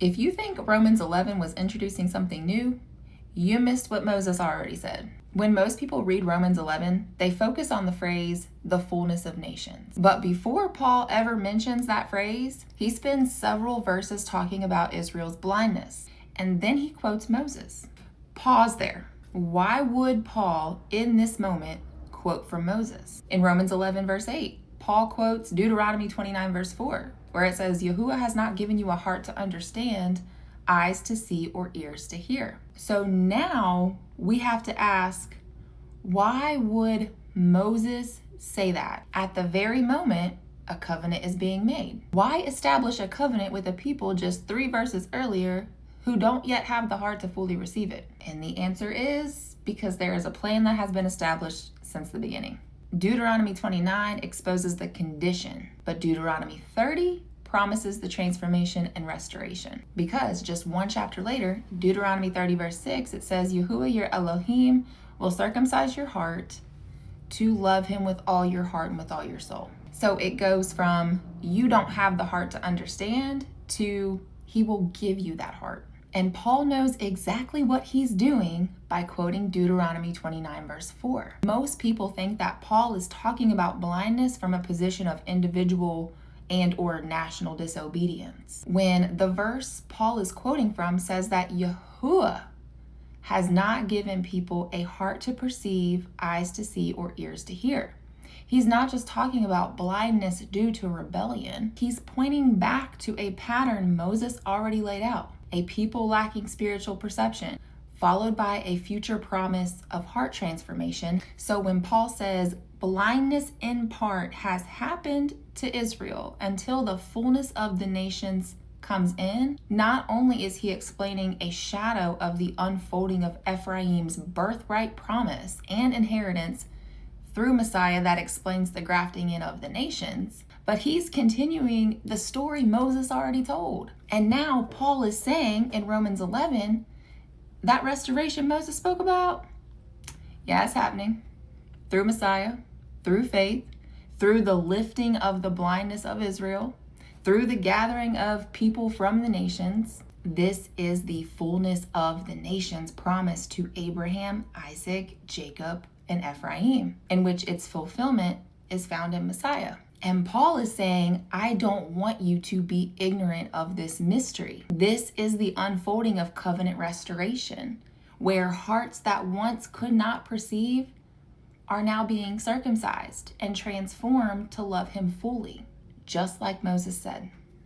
If you think Romans 11 was introducing something new, you missed what Moses already said. When most people read Romans 11, they focus on the phrase, the fullness of nations. But before Paul ever mentions that phrase, he spends several verses talking about Israel's blindness. And then he quotes Moses. Pause there. Why would Paul, in this moment, quote from Moses? In Romans 11, verse 8, Paul quotes Deuteronomy 29, verse 4, where it says, Yahuwah has not given you a heart to understand, eyes to see, or ears to hear. So now we have to ask, why would Moses say that at the very moment a covenant is being made? Why establish a covenant with a people just 3 verses earlier who don't yet have the heart to fully receive it? And the answer is because there is a plan that has been established since the beginning. Deuteronomy 29 exposes the condition, but Deuteronomy 30 promises the transformation and restoration. Because just 1 chapter later, Deuteronomy 30 verse 6, it says, Yahuwah your Elohim will circumcise your heart to love him with all your heart and with all your soul. So it goes from you don't have the heart to understand to he will give you that heart. And Paul knows exactly what he's doing by quoting Deuteronomy 29 verse 4. Most people think that Paul is talking about blindness from a position of individual and or national disobedience, when the verse Paul is quoting from says that Yahuwah has not given people a heart to perceive, eyes to see, or ears to hear. He's not just talking about blindness due to rebellion. He's pointing back to a pattern Moses already laid out, a people lacking spiritual perception, followed by a future promise of heart transformation. So when Paul says blindness in part has happened to Israel until the fullness of the nations comes in, not only is he explaining a shadow of the unfolding of Ephraim's birthright promise and inheritance through Messiah that explains the grafting in of the nations, but he's continuing the story Moses already told. And now Paul is saying in Romans 11, that restoration Moses spoke about, yeah, it's happening through Messiah, through faith, through the lifting of the blindness of Israel, through the gathering of people from the nations. This is the fullness of the nations promised to Abraham, Isaac, Jacob, and Ephraim, in which its fulfillment is found in Messiah. And Paul is saying, I don't want you to be ignorant of this mystery. This is the unfolding of covenant restoration, where hearts that once could not perceive are now being circumcised and transformed to love him fully, just like Moses said.